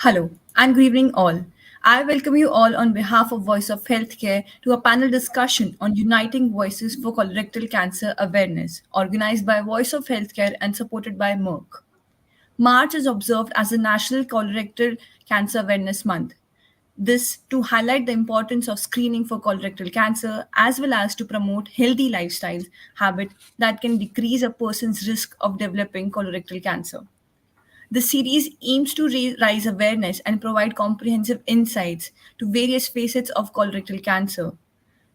Hello and good evening, all. I welcome you all on behalf of Voice of Healthcare to a panel discussion on uniting voices for colorectal cancer awareness, organized by Voice of Healthcare and supported by Merck. March is observed as the National Colorectal Cancer Awareness Month. This to highlight the importance of screening for colorectal cancer as well as to promote healthy lifestyles habit that can decrease a person's risk of developing colorectal cancer. The series aims to raise awareness and provide comprehensive insights to various facets of colorectal cancer.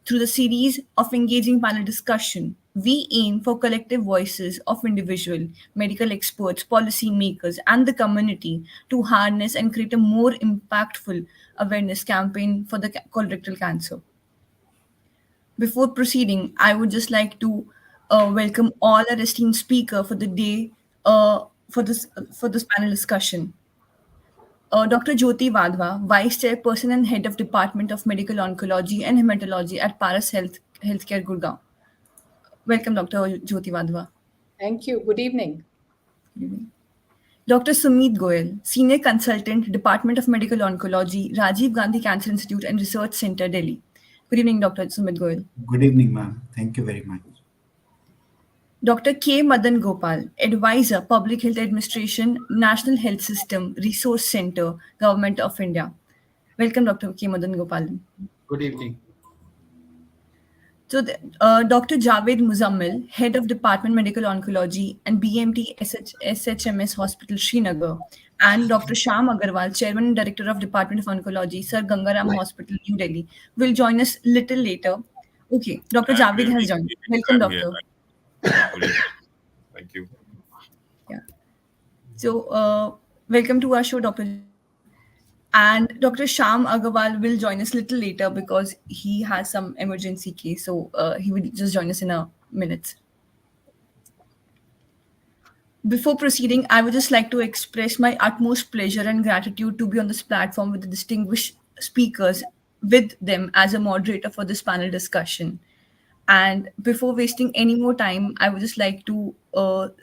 Through the series of engaging panel discussion, we aim for collective voices of individual, medical experts, policymakers, and the community to harness and create a more impactful awareness campaign for the colorectal cancer. Before proceeding, I would just like to welcome all our esteemed speaker for the day for this panel discussion. Dr. Jyoti Wadhwa, Vice Chairperson and Head of Department of Medical Oncology and Hematology at Paras Healthcare Gurgaon. Welcome, Dr. Jyoti Wadhwa. Thank you. Good evening. Dr. Sumit Goyal, Senior Consultant, Department of Medical Oncology, Rajiv Gandhi Cancer Institute and Research Center, Delhi. Good evening, Dr. Sumit Goyal. Good evening, ma'am. Thank you very much. Dr. K. Madan Gopal, Advisor, Public Health Administration, National Health System, Resource Center, Government of India. Welcome, Dr. K. Madan Gopal. Good evening. So, Dr. Javvid Muzamil, Head of Department Medical Oncology and BMT SHMS Hospital, Srinagar, and Dr. Shyam Aggarwal, Chairman and Director of Department of Oncology, Sir Ganga Hospital, New Delhi, will join us little later. Okay, Dr. Javvid has joined. Welcome, Doctor. Thank you. Yeah. So, welcome to our show, Dr. And Dr. Shyam Aggarwal will join us little later because he has some emergency case. So he will just join us in a minute. Before proceeding, I would just like to express my utmost pleasure and gratitude to be on this platform with the distinguished speakers with them as a moderator for this panel discussion. And before wasting any more time, I would just like to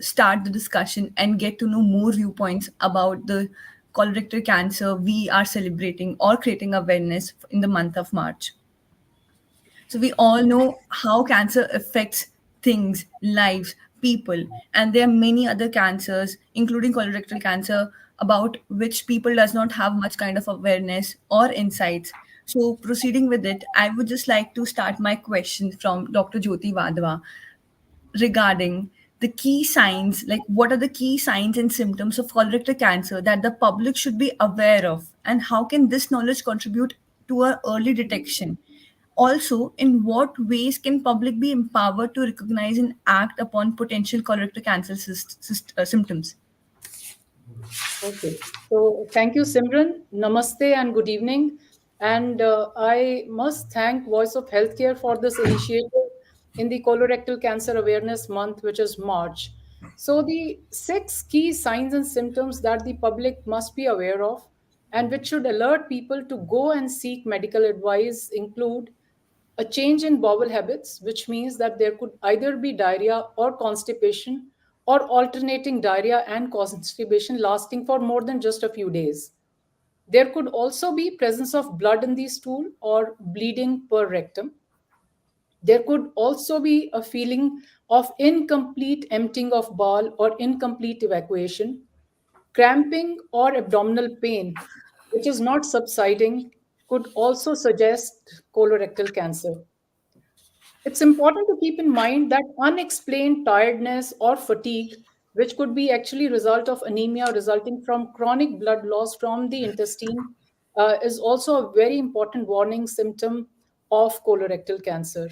start the discussion and get to know more viewpoints about the colorectal cancer we are celebrating or creating awareness in the month of March. So we all know how cancer affects things, lives, people, and there are many other cancers, including colorectal cancer, about which people does not have much kind of awareness or insights. So proceeding with it, I would just like to start my question from Dr. Jyoti Wadhwa regarding the key signs, like what are the key signs and symptoms of colorectal cancer that the public should be aware of, and how can this knowledge contribute to our early detection? Also, in what ways can public be empowered to recognize and act upon potential colorectal cancer symptoms? Okay. So thank you, Simran. Namaste and good evening. And I must thank Voice of Healthcare for this initiative in the Colorectal Cancer Awareness Month, which is March. So the 6 key signs and symptoms that the public must be aware of and which should alert people to go and seek medical advice include a change in bowel habits, which means that there could either be diarrhea or constipation or alternating diarrhea and constipation lasting for more than just a few days. There could also be presence of blood in the stool or bleeding per rectum. There could also be a feeling of incomplete emptying of bowel or incomplete evacuation, cramping or abdominal pain, which is not subsiding, could also suggest colorectal cancer. It's important to keep in mind that unexplained tiredness or fatigue, which could be actually result of anemia resulting from chronic blood loss from the intestine, is also a very important warning symptom of colorectal cancer.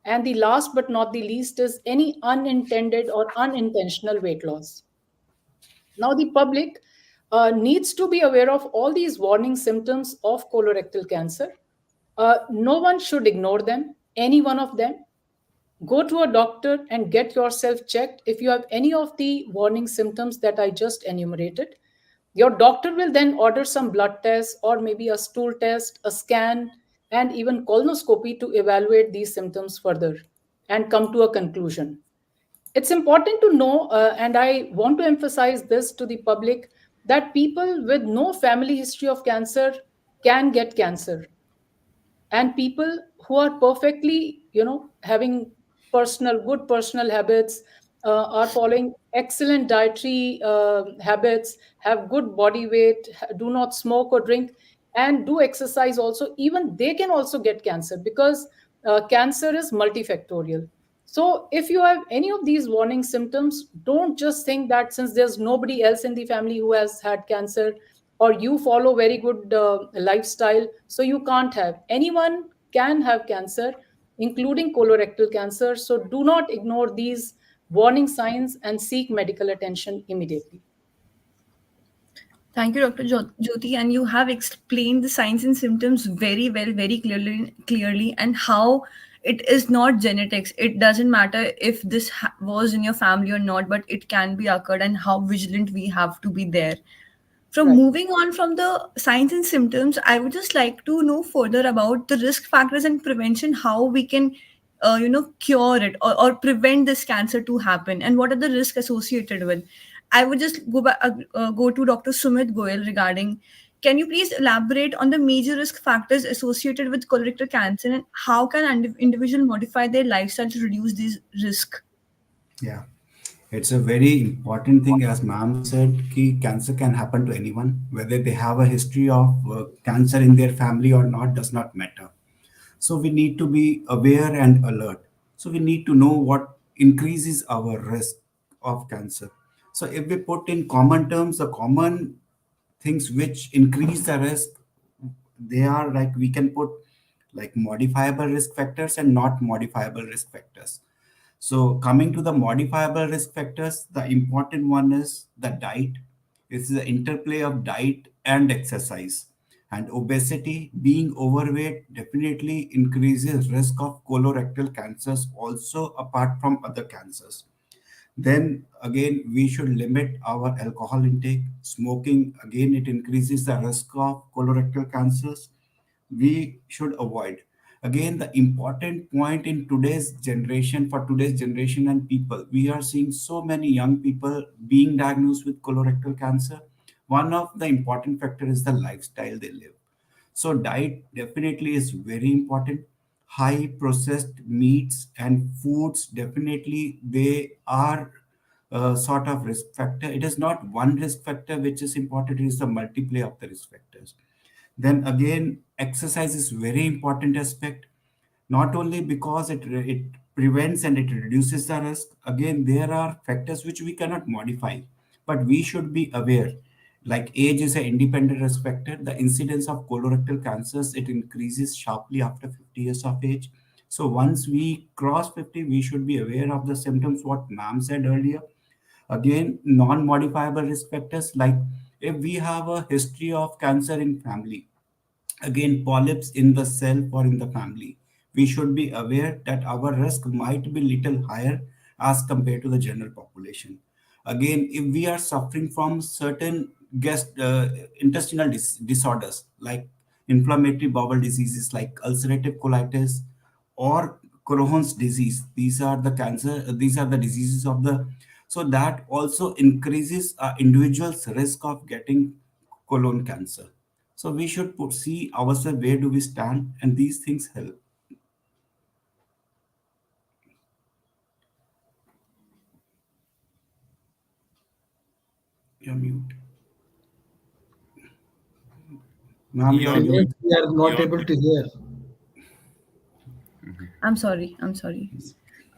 And the last but not the least is any unintended or unintentional weight loss. Now, the public needs to be aware of all these warning symptoms of colorectal cancer. No one should ignore them, any one of them. Go to a doctor and get yourself checked if you have any of the warning symptoms that I just enumerated. Your doctor will then order some blood tests or maybe a stool test, a scan, and even colonoscopy to evaluate these symptoms further and come to a conclusion. It's important to know, and I want to emphasize this to the public, that people with no family history of cancer can get cancer, and people who are perfectly, having good personal habits, are following excellent dietary habits, have good body weight, do not smoke or drink, and do exercise also, even they can also get cancer, because cancer is multifactorial. So if you have any of these warning symptoms, don't just think that since there's nobody else in the family who has had cancer, or you follow very good lifestyle, so you can't have. Anyone can have cancer, including colorectal cancer. So do not ignore these warning signs and seek medical attention immediately. Thank you, Dr. Jyoti, and you have explained the signs and symptoms very well, very clearly, and how it is not genetics. It doesn't matter if this was in your family or not, but it can be occurred, and how vigilant we have to be there. From Right. moving on from the signs and symptoms, I would just like to know further about the risk factors and prevention, how we can, cure it, or prevent this cancer to happen, and what are the risks associated with. I would just go to Dr. Sumit Goyal regarding. Can you please elaborate on the major risk factors associated with colorectal cancer, and how can individual modify their lifestyle to reduce these risks? Yeah, it's a very important thing, as ma'am said, ki cancer can happen to anyone, whether they have a history of cancer in their family or not, does not matter. So we need to be aware and alert. So we need to know what increases our risk of cancer. So if we put in common terms, the common things which increase the risk, they are like, we can put like modifiable risk factors and not modifiable risk factors. So coming to the modifiable risk factors, the important one is the diet. It's the interplay of diet and exercise. And obesity, being overweight, definitely increases risk of colorectal cancers also, apart from other cancers. Then again, we should limit our alcohol intake. Smoking, again, it increases the risk of colorectal cancers. We should avoid. Again, the important point in today's generation, for today's generation and people, we are seeing so many young people being diagnosed with colorectal cancer. One of the important factor is the lifestyle they live. So diet definitely is very important. High processed meats and foods, definitely they are a sort of risk factor. It is not one risk factor which is important, it is the multiply of the risk factors. Then again, exercise is very important aspect, not only because it prevents and it reduces the risk. Again, there are factors which we cannot modify, but we should be aware. Like age is an independent risk factor. The incidence of colorectal cancers, it increases sharply after 50 years of age. So once we cross 50, we should be aware of the symptoms what ma'am said earlier. Again, non-modifiable risk factors, like if we have a history of cancer in family, again polyps in the cell or in the family, we should be aware that our risk might be little higher as compared to the general population. Again, if we are suffering from certain intestinal disorders like inflammatory bowel diseases like ulcerative colitis or Crohn's disease, these are the diseases of the, so that also increases individual's risk of getting colon cancer. So we should see ourselves where do we stand, and these things help. You're mute. Ma'am, you're Dinesh, mute. we are not You're able to hear. I'm sorry. I'm sorry.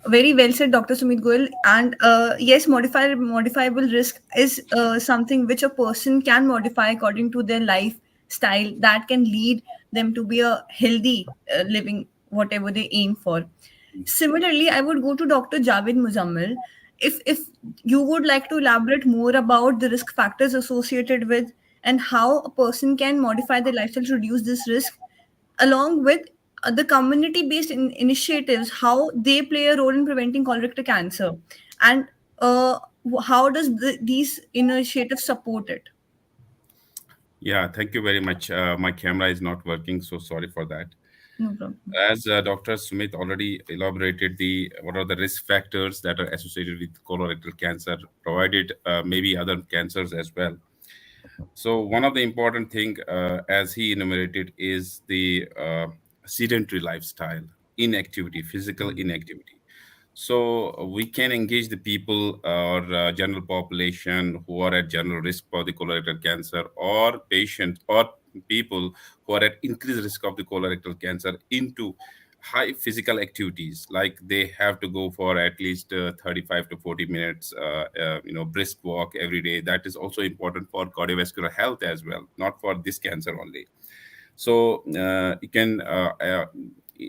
Very well said, Dr. Sumit Goyal. And yes, modifiable risk is something which a person can modify according to their lifestyle that can lead them to be a healthy living, whatever they aim for. Similarly, I would go to Dr. Javvid Muzamil. If you would like to elaborate more about the risk factors associated with, and how a person can modify their lifestyle to reduce this risk, along with the community based initiatives, how they play a role in preventing colorectal cancer, and how does these initiatives support it? Yeah, thank you very much. My camera is not working, so sorry for that. No problem. As Dr. Sumit already elaborated, the what are the risk factors that are associated with colorectal cancer, provided maybe other cancers as well. So one of the important thing, as he enumerated, is the sedentary lifestyle, inactivity, physical inactivity. So we can engage the people or general population who are at general risk for the colorectal cancer, or patients or people who are at increased risk of the colorectal cancer, into high physical activities. Like they have to go for at least 35 to 40 minutes brisk walk every day. That is also important for cardiovascular health as well, not for this cancer only. So you can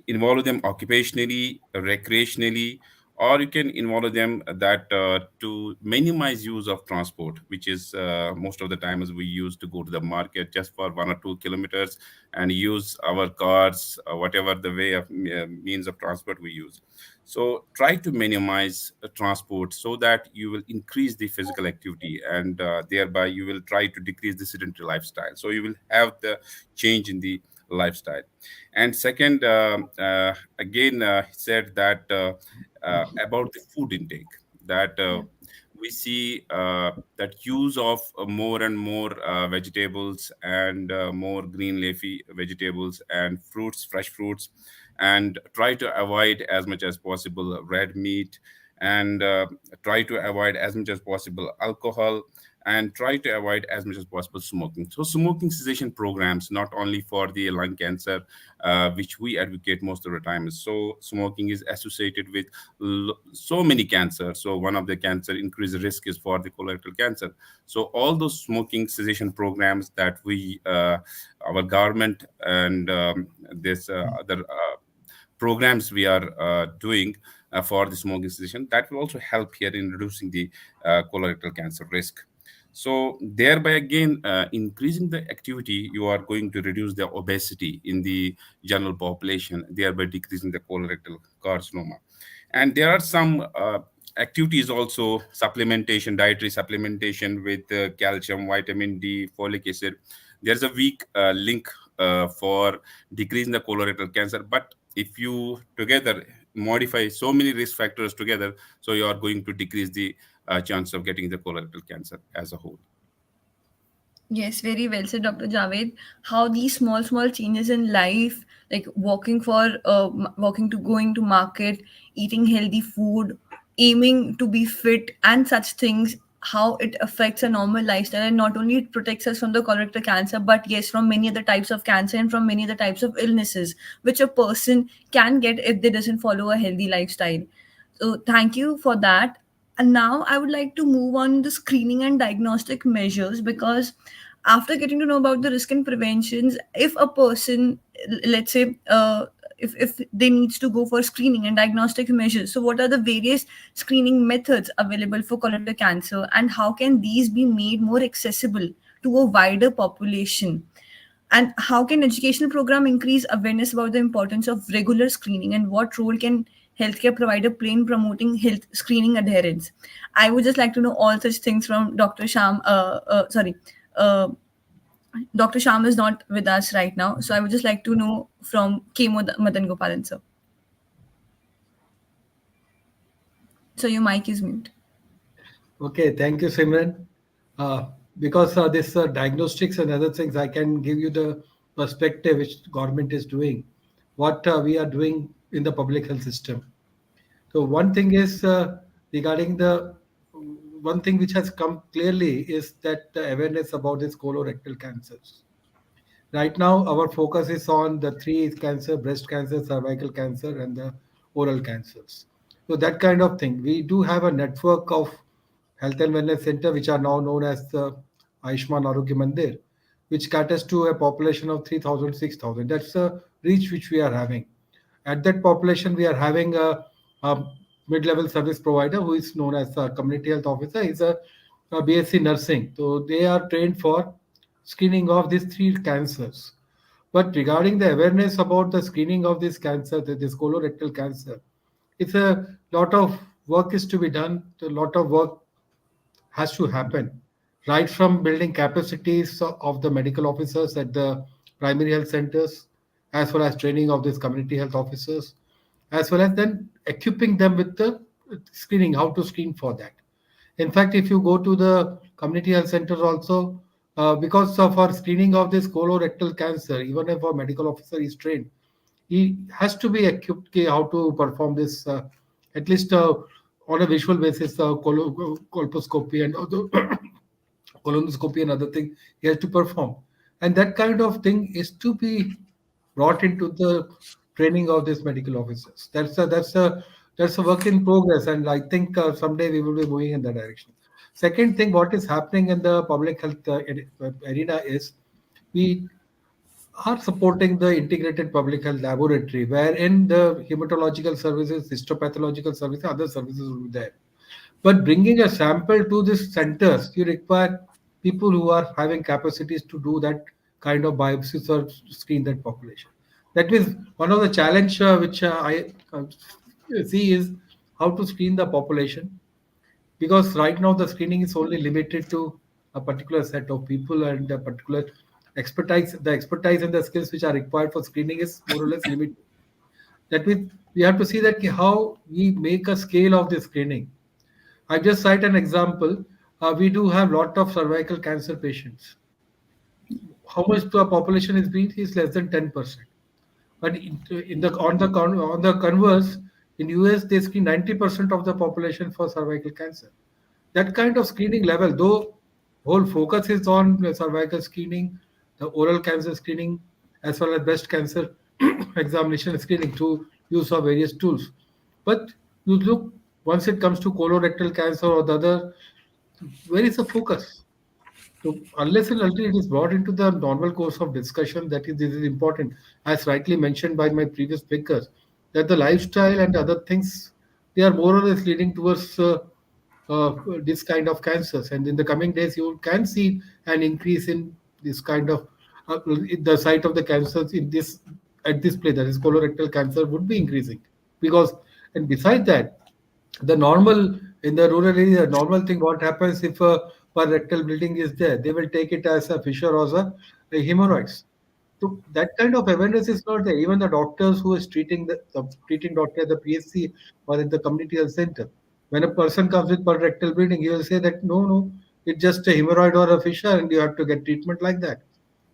involve them occupationally, recreationally, or you can involve them that to minimize use of transport, which is most of the time as we use to go to the market just for 1 or 2 kilometers, and use our cars, whatever the way of means of transport we use. So try to minimize transport so that you will increase the physical activity, and thereby you will try to decrease the sedentary lifestyle. So you will have the change in the lifestyle. And second, again, he said that about the food intake, that we see that use of more and more vegetables, and more green leafy vegetables and fruits, fresh fruits, and try to avoid as much as possible red meat, and try to avoid as much as possible alcohol, and try to avoid as much as possible smoking. So smoking cessation programs, not only for the lung cancer, which we advocate most of the time. So smoking is associated with so many cancers. So one of the cancer increased risk is for the colorectal cancer. So all those smoking cessation programs that we, our government, and this other programs we are doing for the smoking cessation, that will also help here in reducing the colorectal cancer risk. So thereby again, increasing the activity, you are going to reduce the obesity in the general population, thereby decreasing the colorectal carcinoma. And there are some activities also, supplementation, dietary supplementation with calcium, vitamin D, folic acid. There's a weak link for decreasing the colorectal cancer, but if you together modify so many risk factors together, so you are going to decrease the chance of getting the colorectal cancer as a whole. Yes, very well said, Dr. Javed. How these small changes in life, like walking to going to market, eating healthy food, aiming to be fit, and such things, how it affects a normal lifestyle, and not only it protects us from the colorectal cancer, but yes, from many other types of cancer and from many other types of illnesses, which a person can get if they doesn't follow a healthy lifestyle. So thank you for that. And now I would like to move on the screening and diagnostic measures, because after getting to know about the risk and preventions, if a person, let's say, if they needs to go for screening and diagnostic measures, so what are the various screening methods available for colorectal cancer, and how can these be made more accessible to a wider population? And how can educational program increase awareness about the importance of regular screening, and what role can healthcare provider play in promoting health screening adherence? I would just like to know all such things from Dr. Sham. Sorry, uh, Dr. Sham is not with us right now, so I would just like to know from Madan Gopalan sir. So your mic is mute. Okay, thank you, Simran. Uh, because this diagnostics and other things, I can give you the perspective which government is doing, what we are doing in the public health system. So one thing is regarding the one thing which has come clearly is that the awareness about this colorectal cancers. Right now, our focus is on the three cancer: breast cancer, cervical cancer, and the oral cancers. So that kind of thing. We do have a network of health and wellness center, which are now known as the Ayushman Arogya Mandir, which caters to a population of 3,000, 6,000. That's the reach which we are having. At that population, we are having a mid-level service provider who is known as a community health officer. He's a BSc nursing. So they are trained for screening of these three cancers. But regarding the awareness about the screening of this cancer, this colorectal cancer, it's a lot of work is to be done. A lot of work has to happen, right from building capacities of the medical officers at the primary health centers, as well as training of these community health officers, as well as then equipping them with the screening, how to screen for that. In fact, if you go to the community health centers also, because for screening of this colorectal cancer, even if a medical officer is trained, he has to be equipped how to perform this, at least on a visual basis, colposcopy and other colonoscopy and other thing he has to perform, and that kind of thing is to be brought into the training of these medical officers. That's a work in progress, and I think someday we will be moving in that direction. Second thing, what is happening in the public health arena is we are supporting the integrated public health laboratory, wherein the hematological services, histopathological services, other services will be there. But bringing a sample to these centers, you require people who are having capacities to do that kind of biopsies or screen that population. That means one of the challenge which I see is how to screen the population, because right now the screening is only limited to a particular set of people and a particular expertise. The expertise and the skills which are required for screening is more or less limited. That means we have to see that how we make a scale of the screening. I just cite an example. We do have lot of cervical cancer patients. How much the population is being is less than 10%. But in the on the converse, in US they screen 90% of the population for cervical cancer. That kind of screening level, though whole focus is on the cervical screening, the oral cancer screening, as well as breast cancer examination screening through use of various tools. But you look, once it comes to colorectal cancer or the other, where is the focus? So unless and until it is brought into the normal course of discussion, that is, this is important, as rightly mentioned by my previous speakers, that the lifestyle and other things, they are more or less leading towards this kind of cancers. And in the coming days, you can see an increase in this kind of the site of the cancers in this at this place, that is colorectal cancer, would be increasing because. And beside that, the normal in the rural area, normal thing what happens if a rectal bleeding is there, they will take it as a fissure or a hemorrhoids. So that kind of awareness is not there. Even the doctors who is treating the treating doctor at the PSC or at the community health center, when a person comes with rectal bleeding, he will say that no, it's just a hemorrhoid or a fissure, and you have to get treatment like that.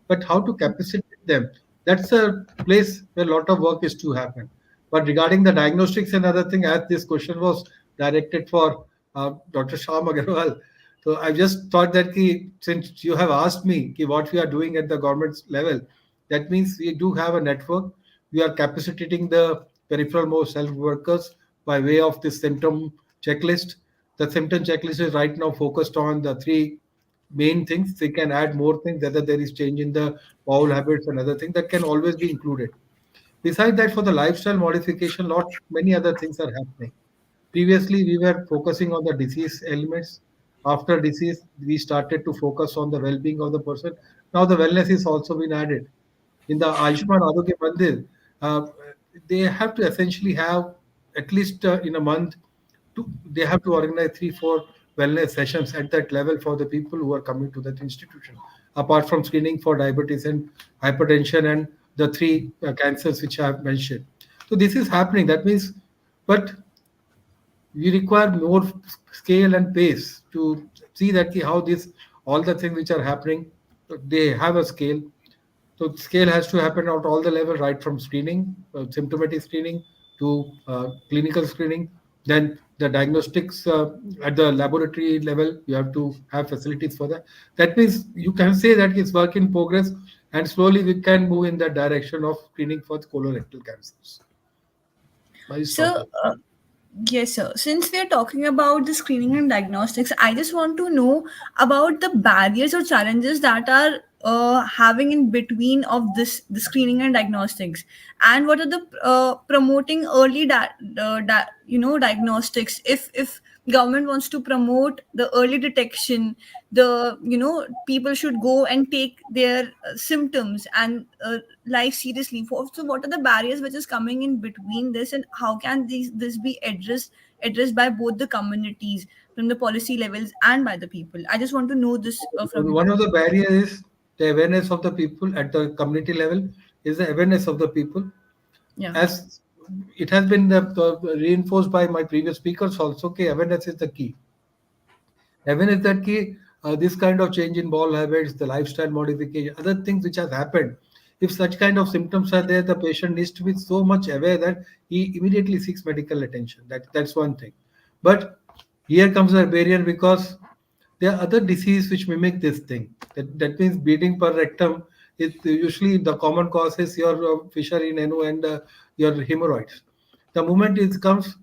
But how to capacitate them? That's a place where a lot of work is to happen. But regarding the diagnostics and other thing, as this question was directed for Dr. Shyam Aggarwal, so I just thought that since you have asked me what we are doing at the government level, that means we do have a network. We are capacitating the peripheral most health workers by way of this symptom checklist. The symptom checklist is right now focused on the three main things. They can add more things, whether there is change in the bowel habits and other things that can always be included. Besides that, for the lifestyle modification, lot many other things are happening. Previously, we were focusing on the disease elements. After disease, we started to focus on the well-being of the person. Now the wellness is also been added. In the Ayushman Arogya Mandir, uh, they have to essentially have at least in a month, they have to organize 3 4 wellness sessions at that level for the people who are coming to that institution. Apart from screening for diabetes and hypertension and the three cancers which I have mentioned. So this is happening. That means, but we require more scale and pace to see that how this all the things which are happening, they have a scale. So scale has to happen at all the level, right from screening, symptomatic screening, to clinical screening. Then the diagnostics at the laboratory level, you have to have facilities for that. That means you can say that it's work in progress, and slowly we can move in that direction of screening for colorectal cancers. I stop So, here. yes, sir. Since we are talking about the screening and diagnostics, I just want to know about the barriers or challenges that are having in between of this the screening and diagnostics, and what are the promoting early diagnostics. If government wants to promote the early detection, the people should go and take their symptoms and life seriously. So what are the barriers which is coming in between this, and how can this be addressed by both the communities, from the policy levels and by the people? I just want to know this from you One of both. the barriers is the awareness of the people at the community level, is the awareness of the people. Yeah. As it has been reinforced by my previous speakers also, okay, awareness is the key. Awareness is the key. this kind of change in bowel habits, the lifestyle modification, other things which has happened. If such kind of symptoms are there, the patient needs to be so much aware that he immediately seeks medical attention. That's one thing. But here comes a barrier because there are other diseases which mimic this thing. That means bleeding per rectum is usually the common cause is your fissure in ano and your hemorrhoids. The moment it comes,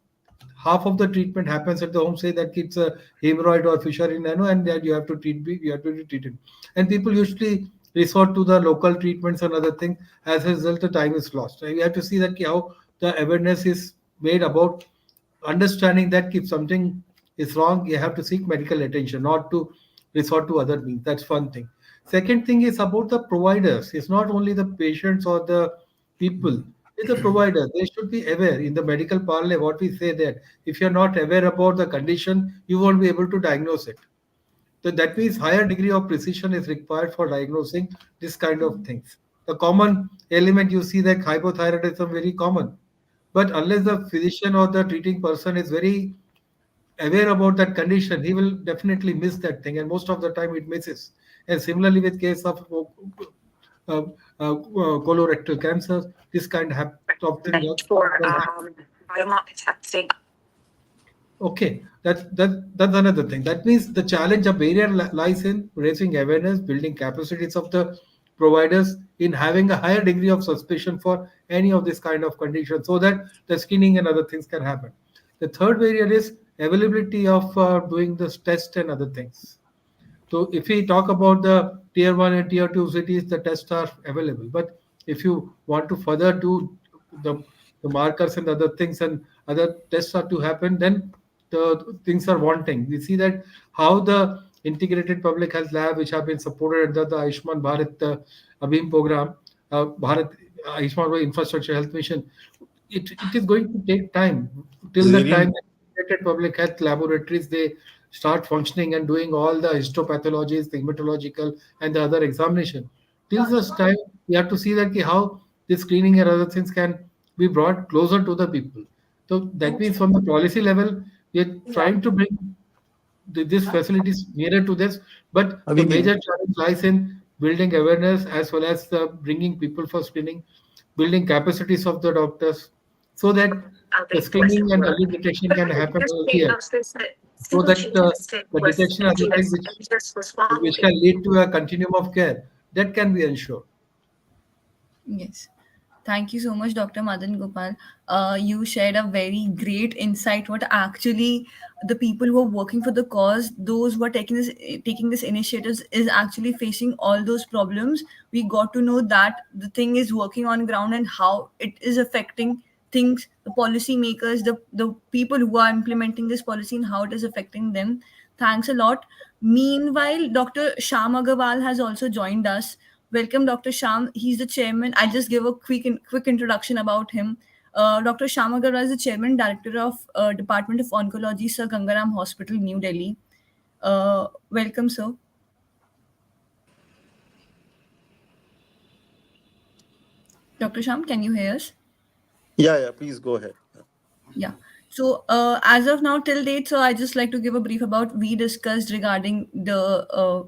half of the treatment happens at the home. Say that it's a hemorrhoid or fissure in ano, and that you have to be treated. And people usually resort to the local treatments and other things. As a result, the time is lost. And you have to see that how the awareness is made about understanding that if something is wrong, you have to seek medical attention, not to resort to other means. That's one thing. Second thing is about the providers. It's not only the patients or the people. It's the provider. They should be aware. In the medical parley, what we say that if you're not aware about the condition, you won't be able to diagnose it. So that means higher degree of precision is required for diagnosing this kind of things. The common element you see that hypothyroidism very common, but unless the physician or the treating person is very aware about that condition, he will definitely miss that thing, and most of the time it misses. And similarly, with case of colorectal cancer, this kind of thing. Okay, that's another thing. That means the challenge of barrier lies in raising awareness, building capacities of the providers in having a higher degree of suspicion for any of this kind of condition, so that the screening and other things can happen. The third barrier is availability of doing this test and other things. So if we talk about the tier one and tier two cities, the tests are available. But if you want to further do the, the markers and other things and other tests are to happen, then the things are wanting. We see that how the integrated public health lab, which have been supported under the Ayushman Bharat Abhim program, Bharat Ayushman Bharat Infrastructure Health Mission, it is going to take time till the time that integrated public health laboratories they start functioning and doing all the histopathologies, the hematological, and the other examination. Till this time, we have to see that how this screening and other things can be brought closer to the people. So that means from the policy level, we are trying to bring these facilities nearer to this, but the major challenge lies in building awareness as well as bringing people for screening, building capacities of the doctors, so that the screening and early detection can happen earlier, so that the detection of the thing which can lead to a continuum of care that can be ensured. Yes. Thank you so much, Dr. Madan Gopal. You shared a very great insight. What actually the people who are working for the cause, those who are taking this initiatives, is actually facing all those problems. We got to know that the thing is working on ground and how it is affecting things, the policy makers, the people who are implementing this policy and how it is affecting them. Thanks a lot. Meanwhile, Dr. Shyam Aggarwal has also joined us. Welcome, Dr. Shyam. He's the chairman. I'll just give a quick introduction about him. Dr. Shyam Aggarwal is the chairman director of Department of Oncology, Sir Gangaram Hospital, New Delhi. Welcome, sir. Dr. Shyam, can you hear us? Yeah, please go ahead. Yeah. So as of now, till date, so I just like to give a brief about we discussed regarding the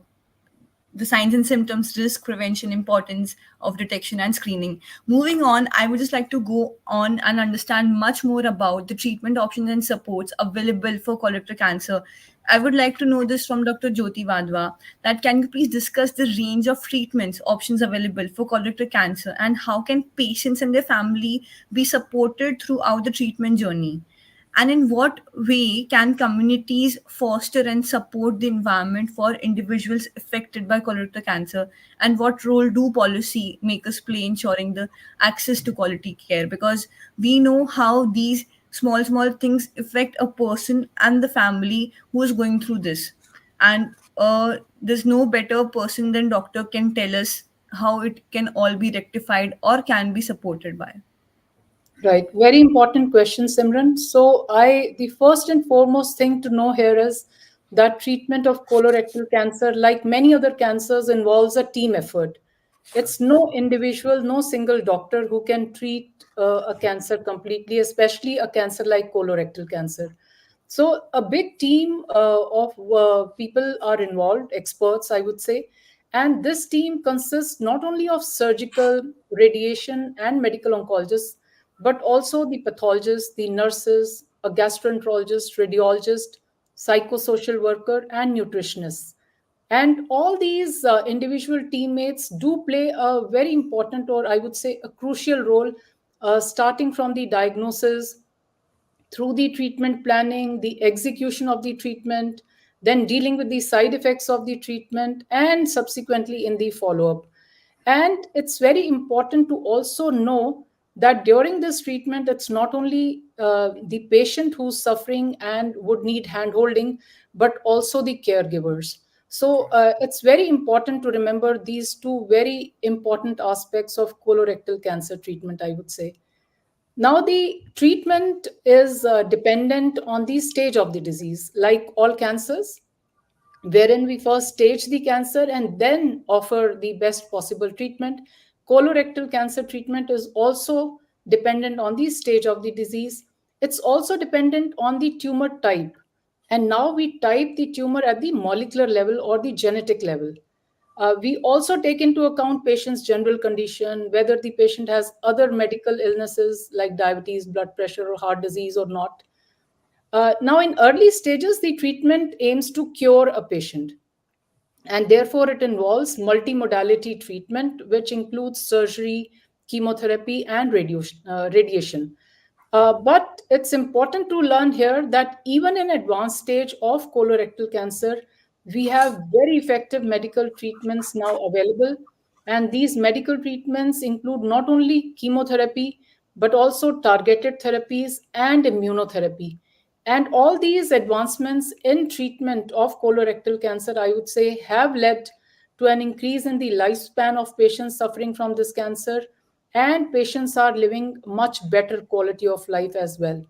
signs and symptoms, risk prevention, importance of detection and screening. Moving on, I would just like to go on and understand much more about the treatment options and supports available for colorectal cancer. I would like to know this from Dr. Jyoti Wadhwa, that can you please discuss the range of treatments options available for colorectal cancer and how can patients and their family be supported throughout the treatment journey? And in what way can communities foster and support the environment for individuals affected by colorectal cancer? And what role do policy makers play ensuring the access to quality care? Because we know how these small things affect a person and the family who is going through this. And there's no better person than doctor can tell us how it can all be rectified or can be supported by. Right. Very important question, Simran. So, the first and foremost thing to know here is that treatment of colorectal cancer, like many other cancers, involves a team effort. It's no individual, no single doctor who can treat a cancer completely, especially a cancer like colorectal cancer. So a big team of people are involved, experts, I would say. And this team consists not only of surgical, radiation, and medical oncologists, but also the pathologists, the nurses, a gastroenterologist, radiologist, psychosocial worker, and nutritionists. And all these individual teammates do play a very important, or I would say a crucial role, starting from the diagnosis, through the treatment planning, the execution of the treatment, then dealing with the side effects of the treatment, and subsequently in the follow up. And it's very important to also know that during this treatment, it's not only the patient who's suffering and would need hand holding, but also the caregivers. So it's very important to remember these two very important aspects of colorectal cancer treatment, I would say. Now, the treatment is dependent on the stage of the disease, like all cancers, wherein we first stage the cancer and then offer the best possible treatment. Colorectal cancer treatment is also dependent on the stage of the disease. It's also dependent on the tumor type. And now we type the tumor at the molecular level or the genetic level. We also take into account patient's general condition, whether the patient has other medical illnesses like diabetes, blood pressure, or heart disease or not. Now, in early stages, the treatment aims to cure a patient, and therefore it involves multimodality treatment, which includes surgery, chemotherapy, and radiation. But it's important to learn here that even in advanced stage of colorectal cancer, we have very effective medical treatments now available. And these medical treatments include not only chemotherapy, but also targeted therapies and immunotherapy. And all these advancements in treatment of colorectal cancer, I would say, have led to an increase in the lifespan of patients suffering from this cancer, and patients are living much better quality of life as well.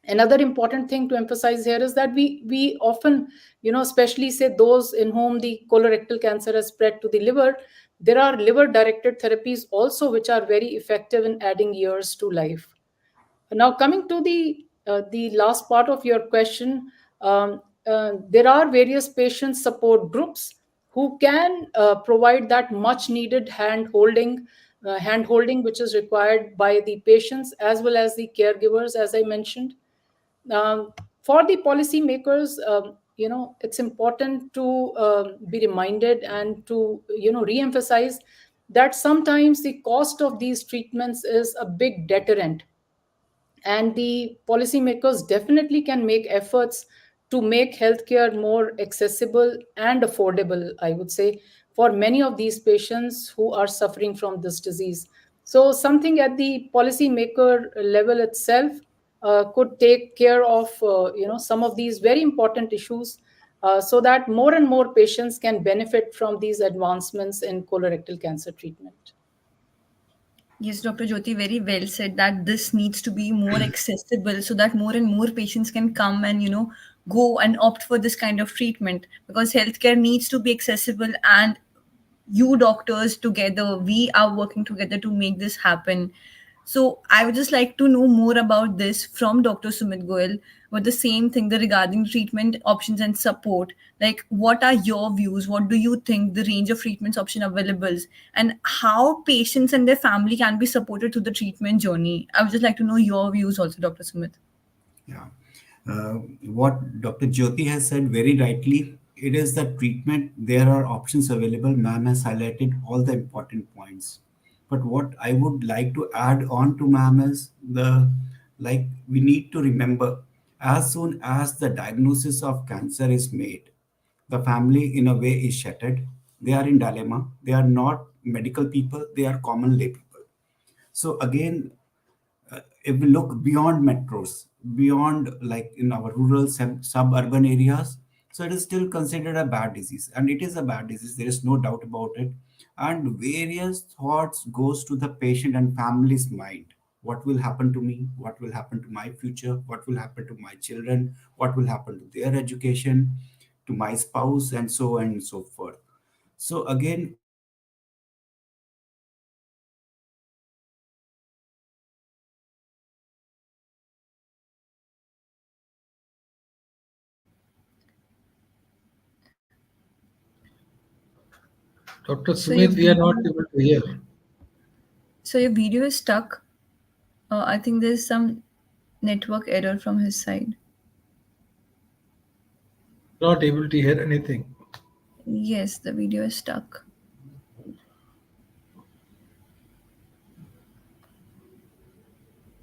Another important thing to emphasize here is that we often, especially say those in whom the colorectal cancer has spread to the liver, there are liver directed therapies also which are very effective in adding years to life. Now, coming to the last part of your question, there are various patient support groups who can provide that much needed hand holding which is required by the patients as well as the caregivers, as I mentioned. For the policymakers, it's important to be reminded and to re-emphasize that sometimes the cost of these treatments is a big deterrent, and the policymakers definitely can make efforts to make healthcare more accessible and affordable, I would say, for many of these patients who are suffering from this disease. So something at the policymaker level itself could take care of some of these very important issues, so that more and more patients can benefit from these advancements in colorectal cancer treatment. Yes, Dr. Jyoti, very well said that this needs to be more accessible so that more and more patients can come and, go and opt for this kind of treatment, because healthcare needs to be accessible, and you doctors together, we are working together to make this happen. So I would just like to know more about this from Dr. Sumit Goyal, with the same thing, the regarding treatment options and support. Like, what are your views? What do you think the range of treatments option available, and how patients and their family can be supported through the treatment journey? I would just like to know your views also, Dr. Sumit. Yeah. What Dr. Jyoti has said very rightly, it is the treatment. There are options available. Ma'am has highlighted all the important points. But what I would like to add on to ma'am is we need to remember, as soon as the diagnosis of cancer is made, the family in a way is shattered. They are in dilemma. They are not medical people. They are common lay people. So again, if we look beyond metros, beyond like in our rural suburban areas, so it is still considered a bad disease, and it is a bad disease. There is no doubt about it. And various thoughts goes to the patient and family's mind. What will happen to me? What will happen to my future? What will happen to my children? What will happen to their education, to my spouse, and so on and so forth. So again, Dr. So your Sumit, we are not video, able to hear. so your video is stuck. I think there's some network error from his side. Not able to hear anything. Yes, the video is stuck.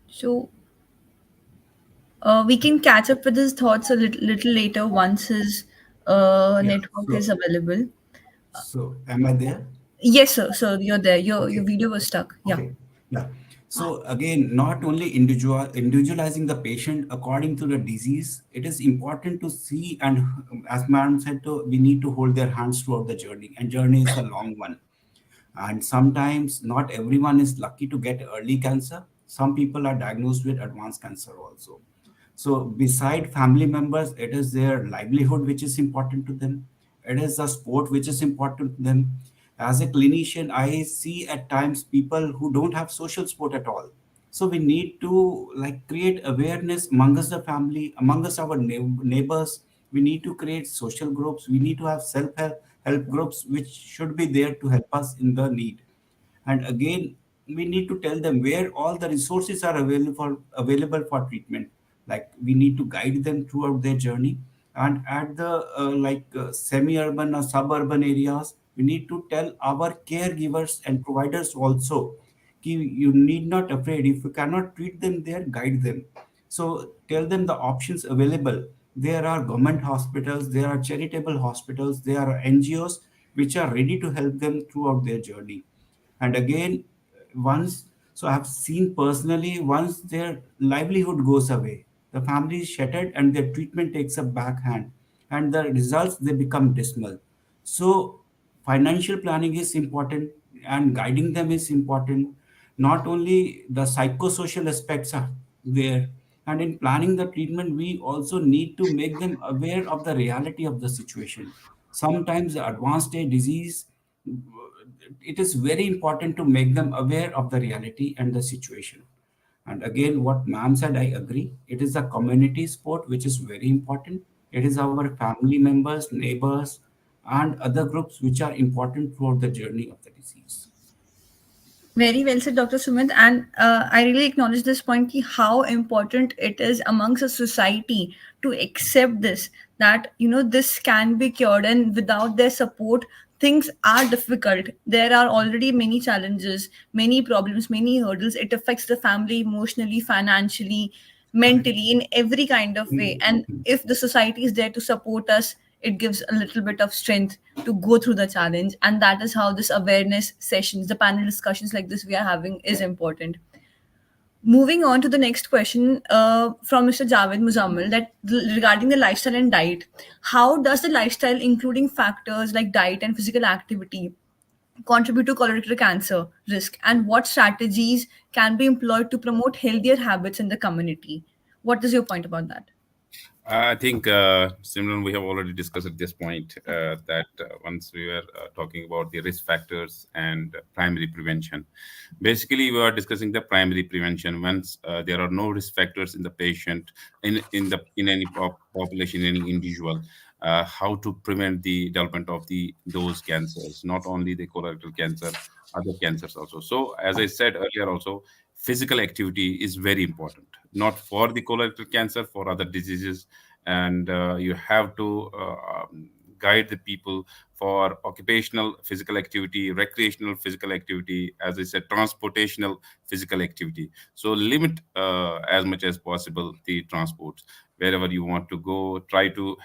So we can catch up with his thoughts a little later once his Yeah. network is available. Am I there? Yes, sir. So you're there. Your Okay. video was stuck. Yeah. Okay. Yeah. So again, not only individualizing the patient according to the disease, it is important to see and as madam said, we need to hold their hands throughout the journey, and journey is a long one. And sometimes not everyone is lucky to get early cancer. Some people are diagnosed with advanced cancer also. So beside family members, it is their livelihood which is important to them. It is the sport which is important to them. As a clinician, I see at times people who don't have social support at all. So we need to like create awareness among us the family, among us our neighbors. We need to create social groups. We need to have self help groups which should be there to help us in the need. And again, we need to tell them where all the resources are available for treatment. Like we need to guide them throughout their journey. And at the semi-urban or suburban areas, we need to tell our caregivers and providers also कि you need not afraid. If you cannot treat them there, guide them. So tell them the options available. There are government hospitals, there are charitable hospitals, there are NGOs which are ready to help them throughout their journey. And again, once, so I've seen personally, once their livelihood goes away, the family is shattered and their treatment takes a backhand, and the results they become dismal. So financial planning is important, and guiding them is important. Not only the psychosocial aspects are there, and in planning the treatment we also need to make them aware of the reality of the situation. Sometimes the advanced stage disease, it is very important to make them aware of the reality and the situation. And again, what ma'am said, I agree. It is a community sport, which is very important. It is our family members, neighbors, and other groups which are important throughout the journey of the disease. Very well said, Dr. Sumit. And I really acknowledge this point ki how important it is amongst a society to accept this, that, this can be cured. And without their support, things are difficult. There are already many challenges, many problems, many hurdles. It affects the family emotionally, financially, mentally, in every kind of way. And if the society is there to support us, it gives a little bit of strength to go through the challenge. And that is how this awareness sessions, the panel discussions like this we are having, is important. Moving on to the next question from Mr. Javvid Muzamil, that regarding the lifestyle and diet, how does the lifestyle, including factors like diet and physical activity, contribute to colorectal cancer risk, and what strategies can be employed to promote healthier habits in the community? What is your point about that? I think, Simran, we have already discussed at this point that once we were talking about the risk factors and primary prevention. Basically, we are discussing the primary prevention. Once there are no risk factors in the patient, in any population, any individual, how to prevent the development of those cancers, not only the colorectal cancer, other cancers also. So, as I said earlier, also physical activity is very important, not for the colorectal cancer, for other diseases. And you have to guide the people for occupational physical activity, recreational physical activity, as I said, transportational physical activity. So limit as much as possible the transports. Wherever you want to go, try to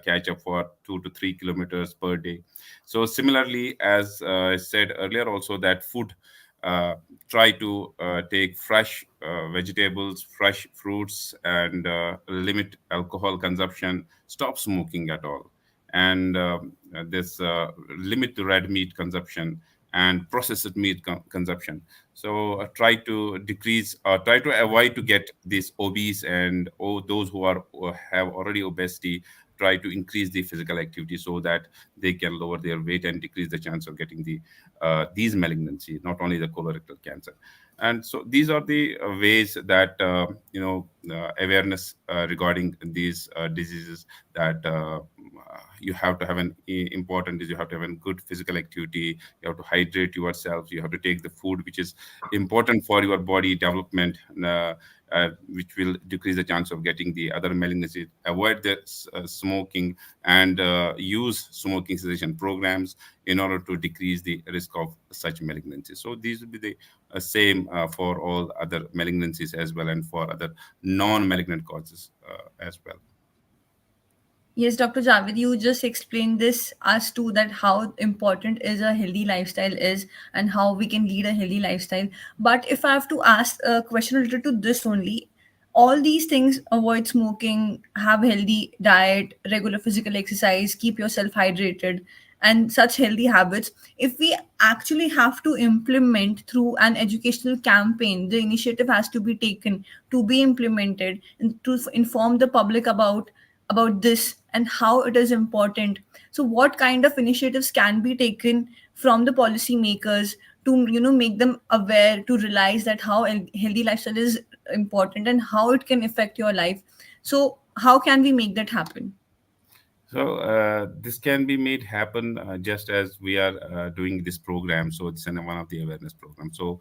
catch up for 2 to 3 kilometers per day. So similarly, as I said earlier also, that food, uh, try to take fresh vegetables, fresh fruits, and limit alcohol consumption, stop smoking at all, and this limit to red meat consumption and processed meat consumption. So try to decrease, try to avoid to get these obese, and those who are have already obesity, try to increase the physical activity so that they can lower their weight and decrease the chance of getting these malignancies, not only the colorectal cancer. And so these are the ways that awareness regarding these diseases, that you have to have an important is you have to have a good physical activity. You have to hydrate yourself. You have to take the food which is important for your body development, which will decrease the chance of getting the other malignancies. Avoid the smoking, and use smoking cessation programs in order to decrease the risk of such malignancies. So these will be the same for all other malignancies as well, and for other non-malignant causes as well. Yes, Dr. Javed, you just explained this as to that how important is a healthy lifestyle is and how we can lead a healthy lifestyle. But if I have to ask a question related to this only, all these things, avoid smoking, have healthy diet, regular physical exercise, keep yourself hydrated, and such healthy habits, if we actually have to implement through an educational campaign, the initiative has to be taken to be implemented and to inform the public about this and how it is important. So what kind of initiatives can be taken from the policymakers to make them aware, to realize that how healthy lifestyle is important and how it can affect your life? So how can we make that happen? So this can be made happen just as we are doing this program. So it's one of the awareness programs. So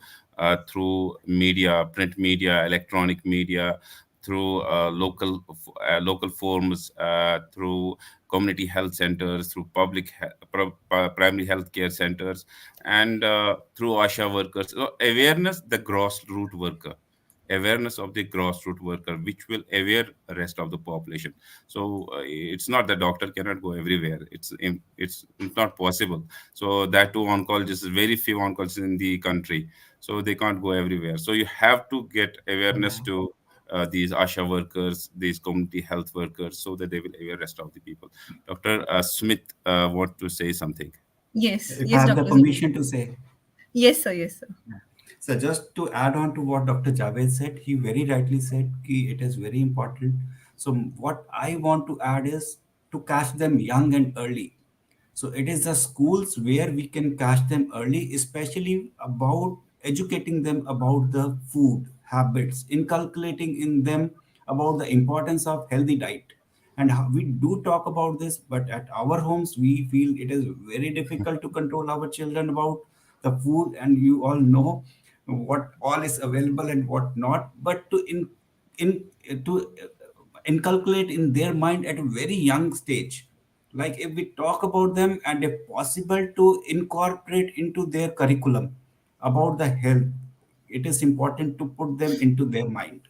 through media, print media, electronic media, through local forums, through community health centers, through primary health care centers, and through ASHA workers. So awareness, the grassroots worker. Awareness of the grassroots worker, which will aware the rest of the population. So it's not the doctor cannot go everywhere. It's not possible. So that too, oncologists, very few oncologists in the country, so they can't go everywhere. So you have to get awareness to these ASHA workers, these community health workers, so that they will aware rest of the people. Dr. Smith want to say something. Yes, If I yes, have the Dr. Zahid. permission to say. Yes, sir. Yes, sir. So just to add on to what Dr. Javed said, he very rightly said ki it is very important. So what I want to add is to catch them young and early. So it is the schools where we can catch them early, especially about educating them about the food habits, inculcating in them about the importance of healthy diet. And we do talk about this, but at our homes, we feel it is very difficult to control our children about the food, and you all know what all is available and what not. But in to inculcate in their mind at a very young stage, like if we talk about them and if possible to incorporate into their curriculum about the health, it is important to put them into their mind.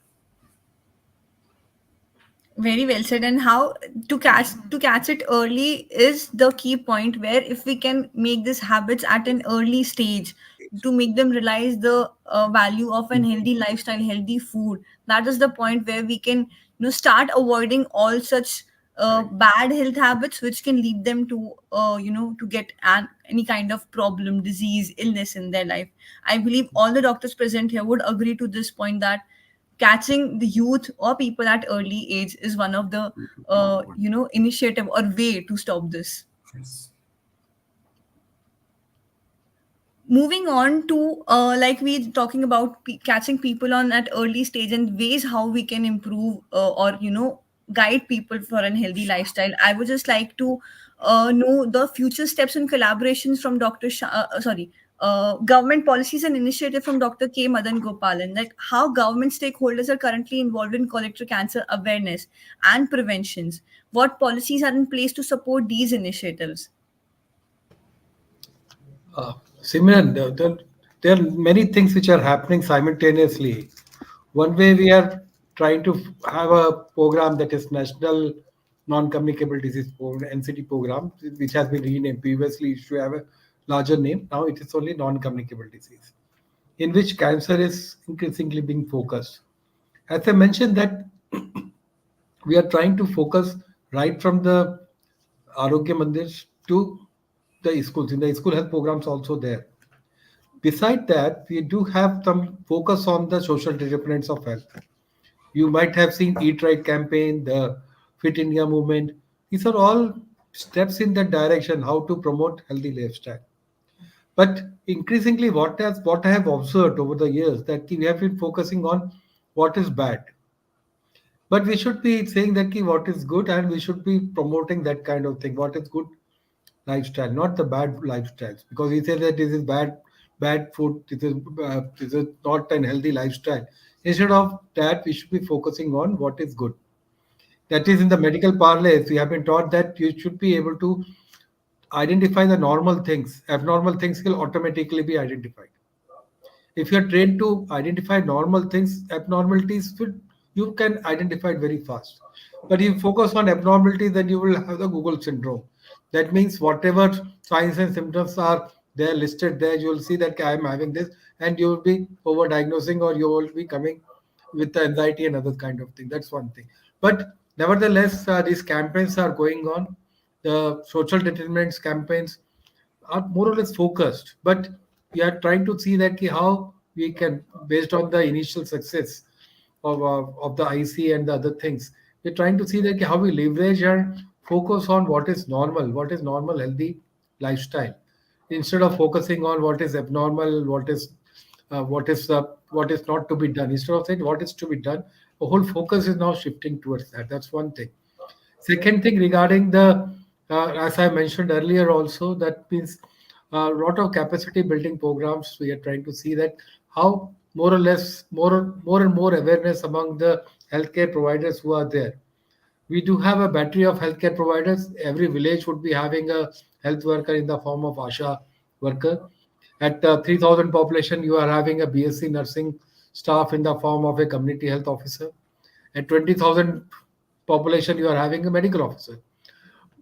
Very well said. And how to catch it early is the key point, where if we can make these habits at an early stage to make them realize the value of an healthy lifestyle, healthy food, that is the point where we can start avoiding all such Correct. bad health habits which can lead them to to get any kind of problem, disease, illness in their life. I believe all the doctors present here would agree to this point, that catching the youth or people at early age is one of the initiative or way to stop this. Yes. Moving on to like we talking about catching people on at early stage and ways how we can improve or guide people for an healthy lifestyle. I would just like to know the future steps and collaborations from government policies and initiative from Dr. K. Madan Gopalan, like how government stakeholders are currently involved in colorectal cancer awareness and preventions. What policies are in place to support these initiatives? Simran, there are many things which are happening simultaneously. One way we are trying to have a program that is National Non-Communicable Disease Program, NCD program, which has been renamed. Previously, it used to have a larger name. Now it is only non-communicable disease, in which cancer is increasingly being focused. As I mentioned that we are trying to focus right from the Arogya Mandirs to the schools. In the school health programs also there. Beside that, we do have some focus on the social determinants of health. You might have seen Eat Right campaign, the Fit India movement. These are all steps in that direction, how to promote healthy lifestyle. But increasingly, what I have observed over the years that we have been focusing on what is bad. But we should be saying that ki what is good, and we should be promoting that kind of thing. What is good lifestyle, not the bad lifestyles. Because he said that this is bad food. This is not an healthy lifestyle. Instead of that, we should be focusing on what is good. That is in the medical parlance. We have been taught that you should be able to identify the normal things. Abnormal things will automatically be identified. If you're trained to identify normal things, abnormalities you can identify it very fast. But if you focus on abnormalities, then you will have the Google syndrome. That means whatever signs and symptoms are there listed there, you will see that I am having this, and you will be overdiagnosing, or you will be coming with the anxiety and other kind of thing. That's one thing. But nevertheless, these campaigns are going on. The social determinants campaigns are more or less focused, but we are trying to see that how we can, based on the initial success of the IC and the other things, we're trying to see that how we leverage and focus on what is normal, healthy lifestyle, instead of focusing on what is abnormal, what is not to be done. Instead of saying what is to be done, the whole focus is now shifting towards that. That's one thing. Second thing regarding as I mentioned earlier, also that means a lot of capacity building programs. We are trying to see that how more or less more and more awareness among the healthcare providers who are there. We do have a battery of healthcare providers. Every village would be having a health worker in the form of ASHA worker. At 3,000 population, you are having a BSc nursing staff in the form of a community health officer. At 20,000 population, you are having a medical officer.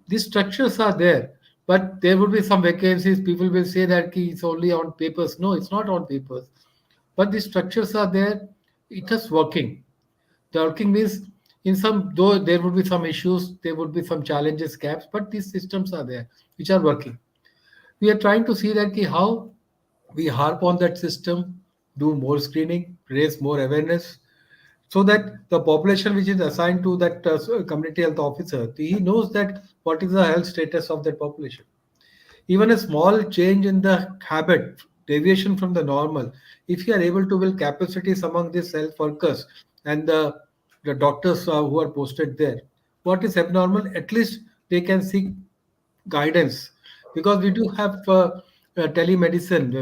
These structures are there, but there will be some vacancies. People will say that it's only on papers. No, it's not on papers. But the structures are there. It is working. The working means in some, though there would be some issues, there would be some challenges, gaps, but these systems are there which are working. We are trying to see that how we harp on that system, do more screening, raise more awareness, so that the population which is assigned to that community health officer, he knows that what is the health status of that population. Even a small change in the habit, deviation from the normal, if you are able to build capacities among these health workers and the doctors who are posted there, what is abnormal, at least they can seek guidance. Because we do have telemedicine,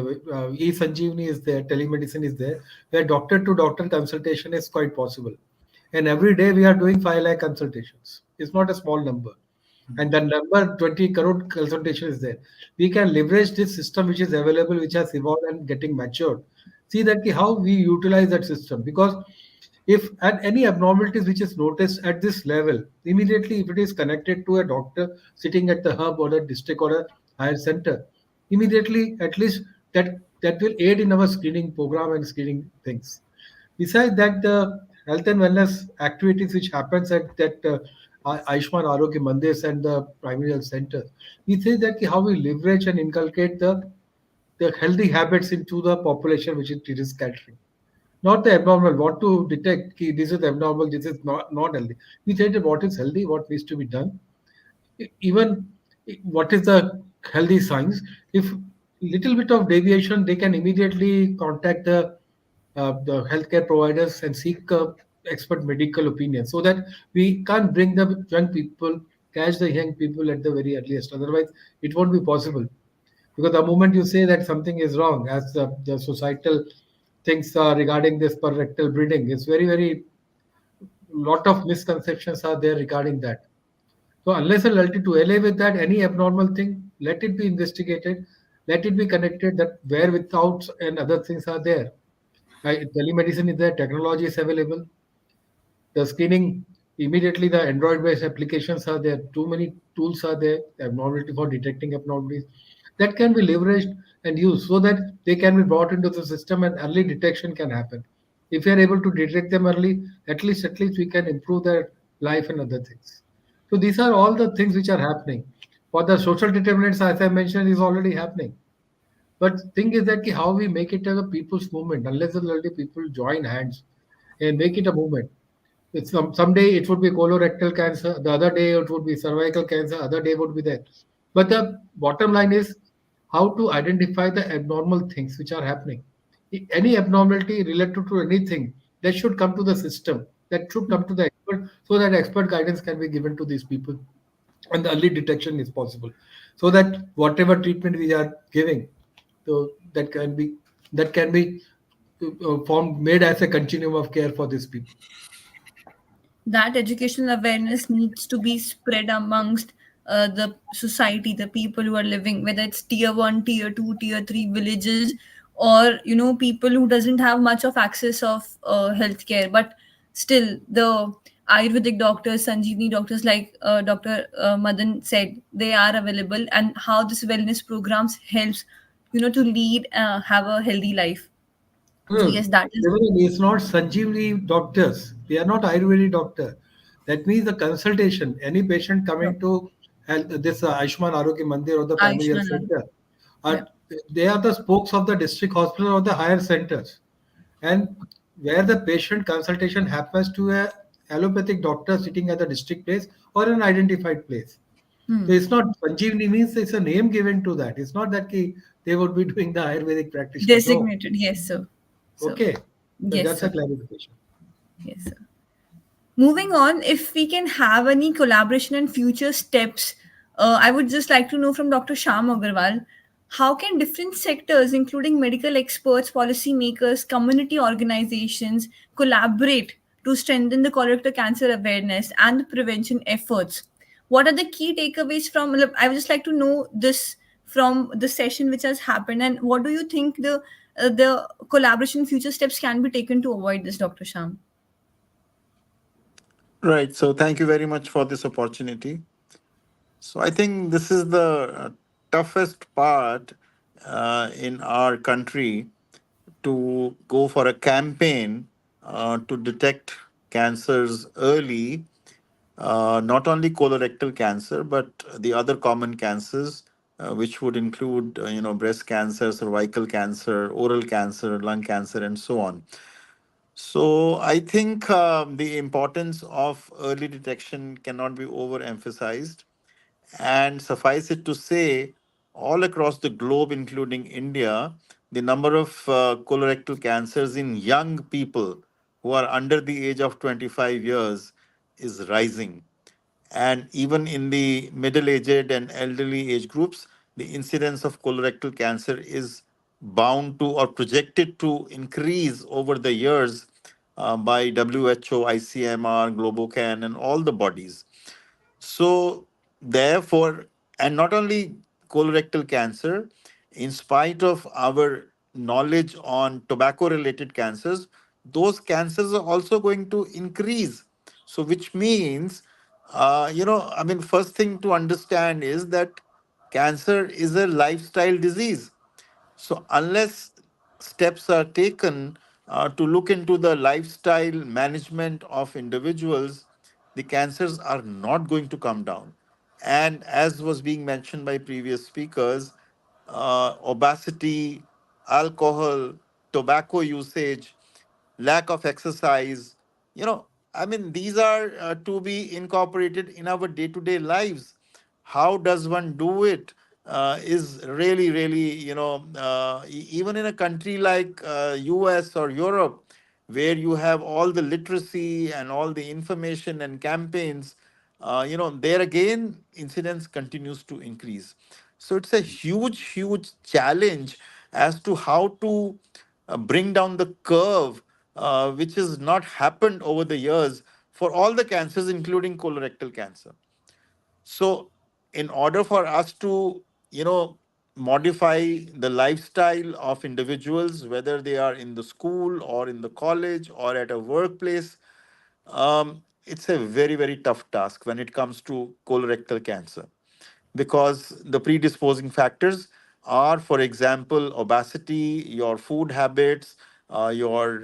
e-sanjeevani is there, telemedicine is there, where doctor to doctor consultation is quite possible. And every day we are doing 5 lakh consultations. It's not a small number. And the number 20 crore consultation is there. We can leverage this system which is available, which has evolved and getting matured. See that how we utilize that system. Because if at any abnormalities which is noticed at this level, immediately if it is connected to a doctor sitting at the hub or a district or a higher center, immediately at least that will aid in our screening program and screening things. Besides that, the health and wellness activities which happens at that Ayushman Arogya Mandirs and the primary health centers, we say that how we leverage and inculcate the healthy habits into the population which it is catering. Not the abnormal, what to detect, this is abnormal, this is not healthy. We say that what is healthy, what needs to be done, even what is the healthy signs. If little bit of deviation, they can immediately contact the healthcare providers and seek expert medical opinion, so that we can't bring the young people, catch the young people at the very earliest. Otherwise, it won't be possible. Because the moment you say that something is wrong, as the societal things regarding this per rectal breeding, is very, very lot of misconceptions are there regarding that. So unless and until to LA with that, any abnormal thing, let it be investigated, let it be connected that where without and other things are there. Telemedicine is there, technology is available, the screening, immediately the Android based applications are there, too many tools are there, abnormality for detecting abnormalities, that can be leveraged and used so that they can be brought into the system and early detection can happen. If we are able to detect them early, at least we can improve their life and other things. So these are all the things which are happening. For the social determinants, as I mentioned, is already happening. But thing is that how we make it as a people's movement, unless and until people join hands and make it a movement. It's someday it would be colorectal cancer, the other day it would be cervical cancer, other day would be that. But the bottom line is how to identify the abnormal things which are happening. Any abnormality related to anything that should come to the system. that should come to the expert so that expert guidance can be given to these people and the early detection is possible so that whatever treatment we are giving, so that can be formed made as a continuum of care for these people. That educational awareness needs to be spread amongst the society, the people who are living, whether it's tier 1, tier 2, tier 3 villages, or people who doesn't have much of access of healthcare, but still the ayurvedic doctors, sanjeevani doctors, like Dr. Madan said, they are available, and how this wellness programs helps to lead have a healthy life. So No, yes, that is. it's not Sanjeevani doctors. They are not Ayurvedic doctor. That means the consultation. Any patient Sure. coming to health, this Ayushman Arogya Mandir or the primary health Ayushman. center, Yeah. are they are the spokes of the district hospital or the higher centers, and where the patient consultation happens to a allopathic doctor sitting at the district place or an identified place. So Hmm. it's not Sanjeevani means it's a name given to that. It's not that they would be doing the Ayurvedic practitioner. No. Designated, yes, sir. So, Okay. So yes, that's a sir. clarification. Yes, sir. Moving on, if we can have any collaboration and future steps, I would just like to know from Dr. Shyam Aggarwal, how can different sectors, including medical experts, policymakers, community organizations, collaborate to strengthen the colorectal cancer awareness and the prevention efforts? What are the key takeaways from? I would just like to know this from the session which has happened, and what do you think the collaboration future steps can be taken to avoid this, Dr. Sham? Right. So thank you very much for this opportunity. So I think this is the toughest part in our country to go for a campaign to detect cancers early, not only colorectal cancer but the other common cancers, which would include breast cancer, cervical cancer, oral cancer, lung cancer, and so on. So I think the importance of early detection cannot be overemphasized. And suffice it to say, all across the globe, including India, the number of colorectal cancers in young people who are under the age of 25 years is rising. And even in the middle aged and elderly age groups, the incidence of colorectal cancer is bound to or projected to increase over the years by WHO, ICMR, Globocan, and all the bodies. So, therefore, and not only colorectal cancer, in spite of our knowledge on tobacco related cancers, those cancers are also going to increase. So, which means, I mean, first thing to understand is that cancer is a lifestyle disease. So, unless steps are taken to look into the lifestyle management of individuals, the cancers are not going to come down. And as was being mentioned by previous speakers, obesity, alcohol, tobacco usage, lack of exercise, you know, I mean, these are to be incorporated in our day to day lives. How does one do it? Is really, really, even in a country like US or Europe, where you have all the literacy and all the information and campaigns, there again, incidence continues to increase. So it's a huge, huge challenge as to how to bring down the curve, which has not happened over the years for all the cancers, including colorectal cancer. So, in order for us to, modify the lifestyle of individuals, whether they are in the school or in the college or at a workplace, it's a very, very tough task when it comes to colorectal cancer because the predisposing factors are, for example, obesity, your food habits, your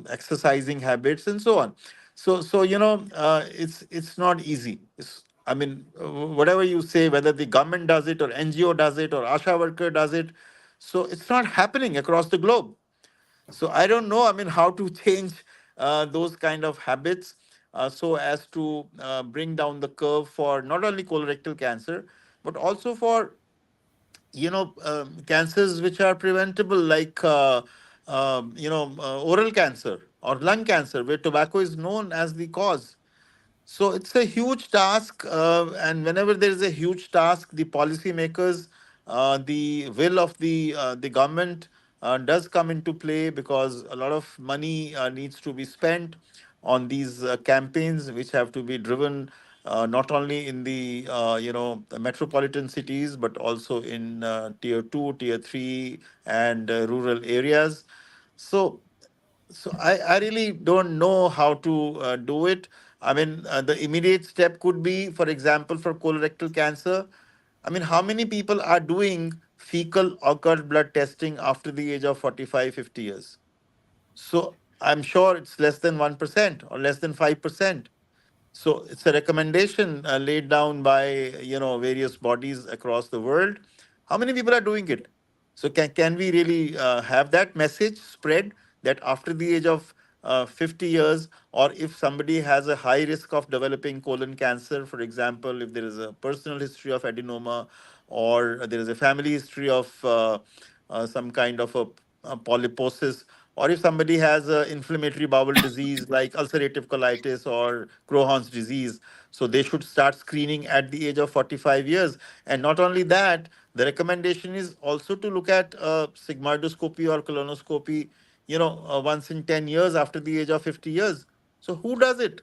exercising habits, and so on. It's not easy. I mean, whatever you say, whether the government does it or NGO does it or ASHA worker does it, so it's not happening across the globe. So I don't know. I mean, how to change those kind of habits so as to bring down the curve for not only colorectal cancer but also for cancers which are preventable, like oral cancer or lung cancer, where tobacco is known as the cause. So it's a huge task, and whenever there is a huge task, the policymakers, the will of the government does come into play, because a lot of money needs to be spent on these campaigns, which have to be driven not only in the metropolitan cities, but also in tier two, tier three, and rural areas. So I really don't know how to do it. I mean, the immediate step could be, for example, for colorectal cancer. I mean, how many people are doing fecal occult blood testing after the age of 45, 50 years? So I'm sure it's less than 1% or less than 5%. So it's a recommendation laid down by various bodies across the world. How many people are doing it? So can we really have that message spread, that after the age of 50 years, or if somebody has a high risk of developing colon cancer, for example, if there is a personal history of adenoma, or there is a family history of some kind of a polyposis, or if somebody has a inflammatory bowel disease like ulcerative colitis or Crohn's disease, so they should start screening at the age of 45 years. And not only that, the recommendation is also to look at sigmoidoscopy or colonoscopy, once in 10 years after the age of 50 years. So who does it?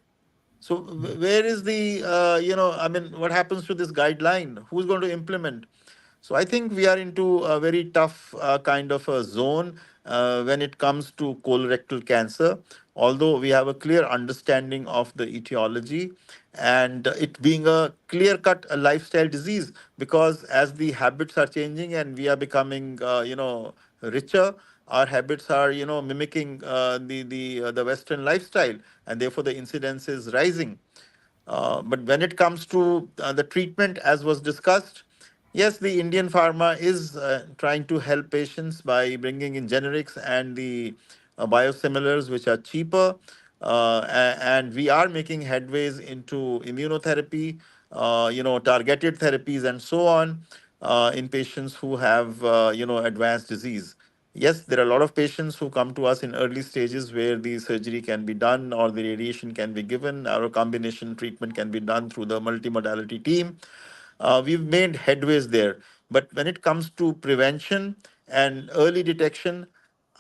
So where is the, I mean, what happens to this guideline? Who's going to implement? So I think we are into a very tough kind of a zone when it comes to colorectal cancer. Although we have a clear understanding of the etiology, and it being a clear-cut lifestyle disease, because as the habits are changing and we are becoming, richer, our habits are, mimicking the Western lifestyle, and therefore the incidence is rising. But when it comes to the treatment, as was discussed, yes, the Indian pharma is trying to help patients by bringing in generics and the biosimilars, which are cheaper. And we are making headways into immunotherapy, targeted therapies, and so on, in patients who have, advanced disease. Yes, there are a lot of patients who come to us in early stages where the surgery can be done or the radiation can be given, or a combination treatment can be done through the multimodality team. We've made headways there. But when it comes to prevention and early detection,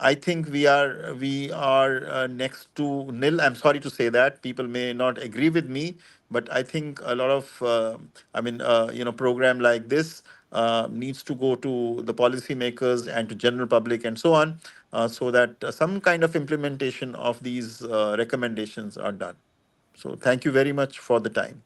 I think we are next to nil. I'm sorry to say that people may not agree with me, but I think a lot of program like this needs to go to the policymakers and to general public and so on, so that some kind of implementation of these recommendations are done. So thank you very much for the time.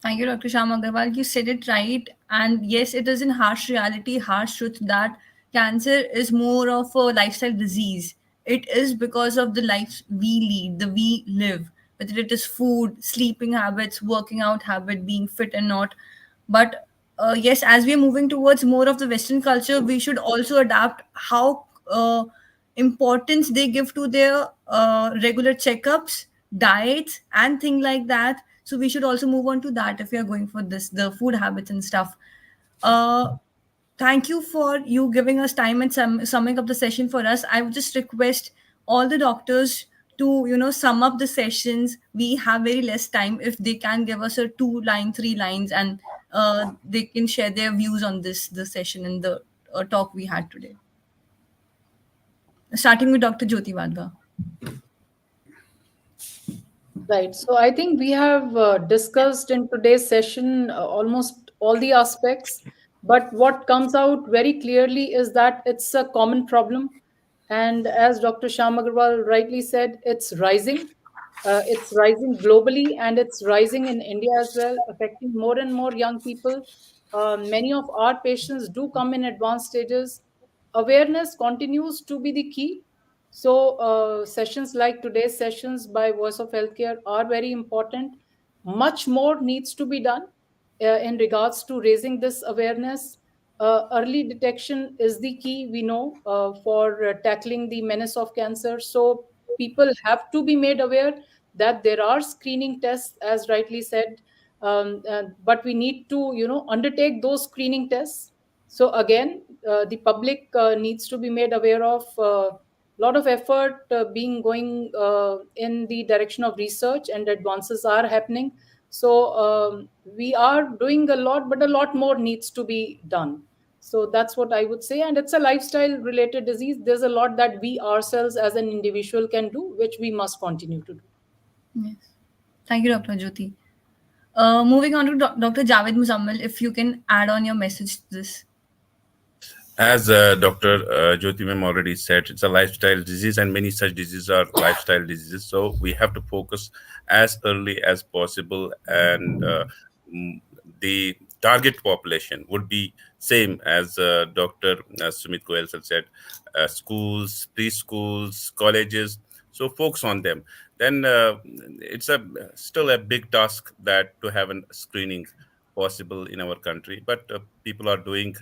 Thank you, Dr. Shyam Aggarwal. You said it right. And yes, it is in harsh reality, harsh truth that cancer is more of a lifestyle disease. It is because of the life we lead, the we live, whether it is food, sleeping habits, working out habit, being fit and not. But yes, as we are moving towards more of the Western culture, we should also adapt how importance they give to their regular checkups, diets, and things like that. So we should also move on to that if we are going for this, the food habits and stuff. Uh, Thank you for you giving us time and summing up the session for us. I would just request all the doctors to sum up the sessions. We have very less time. If they can give us a 2 line, 3 lines, and they can share their views on the session and the talk we had today. Starting with Dr. Jyoti Wadhwa. Right. So I think we have discussed in today's session almost all the aspects. But what comes out very clearly is that it's a common problem. And as Dr. Shyam Agarwal rightly said, it's rising. It's rising globally, and it's rising in India as well, affecting more and more young people. Many of our patients do come in advanced stages. Awareness continues to be the key. So, sessions like today's sessions by Voice of Healthcare are very important. Much more needs to be done in regards to raising this awareness. Early detection is the key, we know, for tackling the menace of cancer. So, people have to be made aware that there are screening tests, as rightly said, but we need to, undertake those screening tests. So again, the public needs to be made aware of a lot of effort being going in the direction of research, and advances are happening. So we are doing a lot, but a lot more needs to be done. So that's what I would say. And it's a lifestyle related disease. There's a lot that we ourselves as an individual can do, which we must continue to do. Yes. Thank you, Dr. Jyoti. Moving on to Dr. Javed Muzamil, if you can add on your message to this. As Dr. Jyoti ma'am already said, it's a lifestyle disease, and many such diseases are lifestyle diseases. So we have to focus as early as possible, and mm, the target population would be same as Dr. Sumit Goyal said, schools, preschools, colleges. So focus on them. Then it's a still a big task that to have a screening possible in our country, but people are doing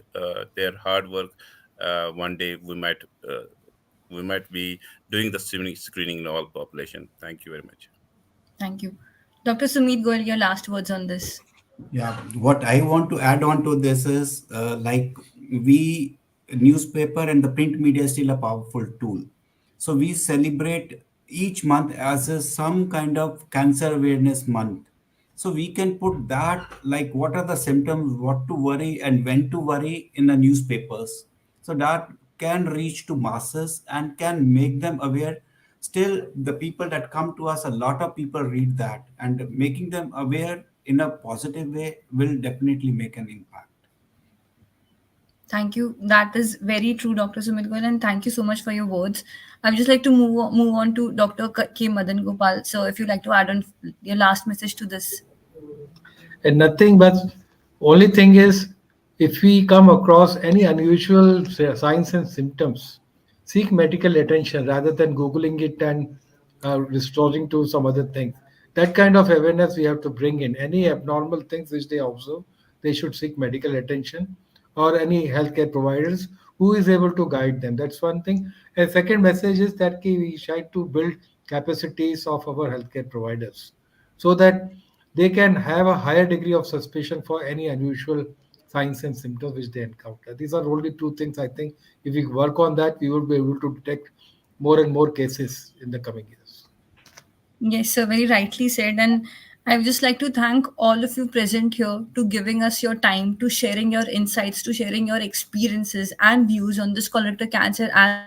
their hard work. One day we might be doing the screening in all population. Thank you very much. Thank you. Dr. Sumit Goyal, your last words on this. Yeah, what I want to add on to this is like we newspaper and the print media is still a powerful tool. So we celebrate each month as a some kind of cancer awareness month. So we can put that like what are the symptoms, what to worry and when to worry in the newspapers. So that can reach to masses and can make them aware. Still, the people that come to us, a lot of people read that, and making them aware in a positive way will definitely make an impact. Thank you. That is very true, Dr. Sumit Goyal, and thank you so much for your words. I would just like to move on to Dr. K. Madan Gopal. So, if you'd like to add on your last message to this. And nothing but only thing is, if we come across any unusual signs and symptoms, seek medical attention rather than googling it and restoring to some other thing. That kind of awareness we have to bring in. Any abnormal things which they observe, they should seek medical attention, or any healthcare providers who is able to guide them. That's one thing. And second message is that we try to build capacities of our healthcare providers so that they can have a higher degree of suspicion for any unusual signs and symptoms which they encounter. These are only two things I think. If we work on that, we will be able to detect more and more cases in the coming years. Yes, sir, very rightly said. And I would just like to thank all of you present here to giving us your time, to sharing your insights, to sharing your experiences and views on this colorectal cancer as well as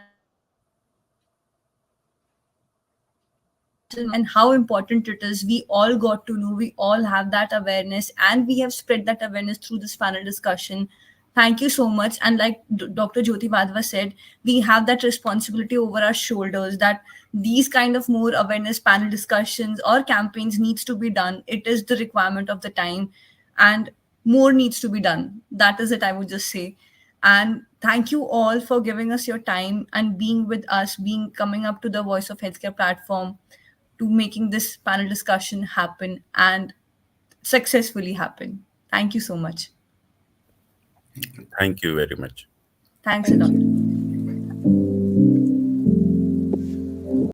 the and how important it is. We all got to know, we all have that awareness, and we have spread that awareness through this panel discussion. Thank you so much. And like Dr. Jyoti Wadhwa said, we have that responsibility over our shoulders that these kind of more awareness panel discussions or campaigns needs to be done. It is the requirement of the time, and more needs to be done. That is it, I would just say. And thank you all for giving us your time and being with us, being coming up to the Voice of Healthcare platform to making this panel discussion happen and successfully happen. Thank you so much. Thank you very much. Thanks a Thank lot. you.